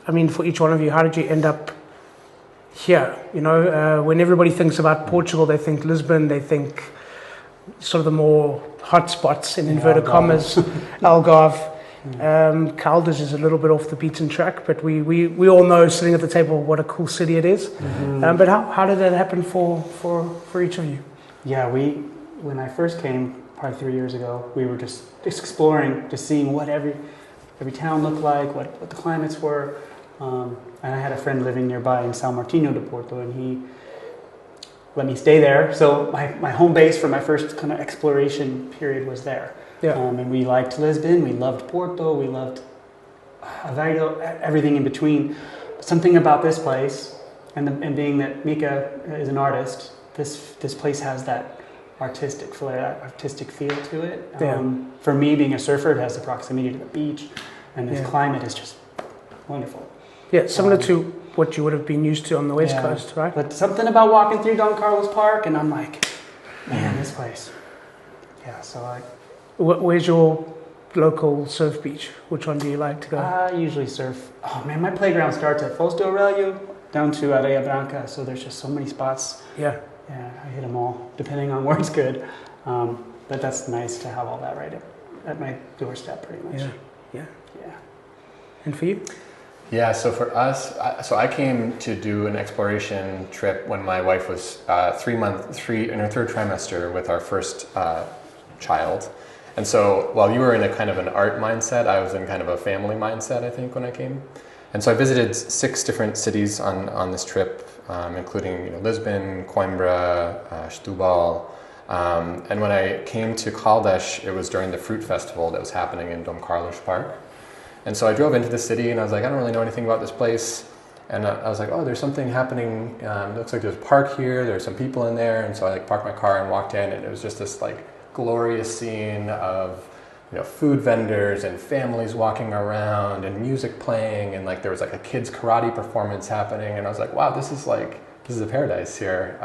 I mean, for each one of you, how did you end up here? You know, when everybody thinks about Portugal, they think Lisbon, they think sort of the more hot spots in inverted commas, Algarve. Caldas is a little bit off the beaten track, but we all know sitting at the table what a cool city it is. But how did that happen for each of you? Yeah, when I first came, probably 3 years ago, we were just exploring, just seeing what every town looked like, what the climates were. And I had a friend living nearby in São Martinho de Porto, and he let me stay there. So my home base for my first kind of exploration period was there. Yeah. And we liked Lisbon, we loved Porto, we loved Aveiro, everything in between. Something about this place, and being that Mika is an artist, this place has that artistic flair, that artistic feel to it. For me, being a surfer, it has the proximity to the beach, and this climate is just wonderful. Yeah, similar to what you would have been used to on the West Coast, right? But something about walking through Don Carlos Park, and I'm like, man, this place. Yeah, so Where's your local surf beach? Which one do you like to go? I usually surf. Oh man, my playground starts at Foz do Aurelio down to Areia Branca, so there's just so many spots. Yeah, I hit them all, depending on where it's good. But that's nice to have all that right at my doorstep, pretty much. Yeah. And for you? Yeah, so for us, I came to do an exploration trip when my wife was in her third trimester with our first child. And so while you were in a kind of an art mindset, I was in kind of a family mindset, I think, when I came. And so I visited 6 different cities on this trip, including Lisbon, Coimbra, Setúbal. And when I came to Caldas, it was during the fruit festival that was happening in Dom Carlos Park. And so I drove into the city and I was like, I don't really know anything about this place. And I was like, oh, there's something happening. It looks like there's a park here. There's some people in there. And so I parked my car and walked in, and it was just this glorious scene of food vendors and families walking around and music playing, and there was a kids karate performance happening, and I was like, wow, this is a paradise here.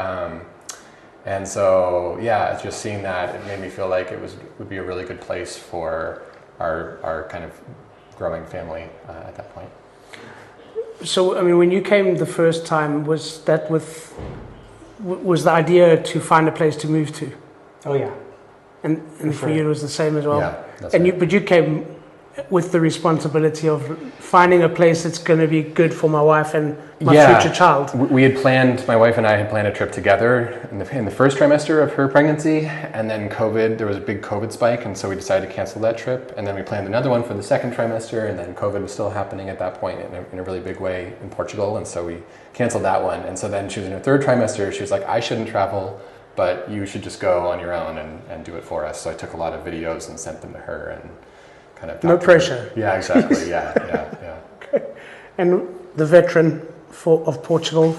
And so just seeing that, it made me feel like would be a really good place for our kind of growing family at that point. So I mean, when you came the first time, was the idea to find a place to move to? Oh yeah. And for you it was the same as well? Yeah, that's right. But you came with the responsibility of finding a place that's going to be good for my wife and my future child. My wife and I had planned a trip together in the first trimester of her pregnancy, and then there was a big COVID spike, and so we decided to cancel that trip. And then we planned another one for the second trimester, and then COVID was still happening at that point in a really big way in Portugal, and so we canceled that one. And so then she was in her third trimester, she was like, I shouldn't travel, but you should just go on your own and do it for us. So I took a lot of videos and sent them to her and kind of... No pressure. Yeah, exactly. Yeah. Okay. And the veteran of Portugal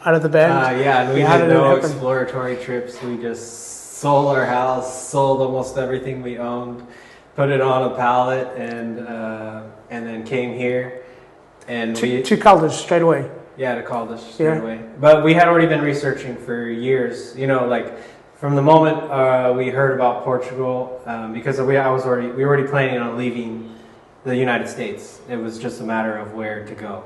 out of the band? And we had no exploratory trips. We just sold our house, sold almost everything we owned, put it on a pallet, and then came here. And to Caldas straight away? Yeah, to Caldas straight away. But we had already been researching for years, from the moment we heard about Portugal, because we were already planning on leaving the United States. It was just a matter of where to go.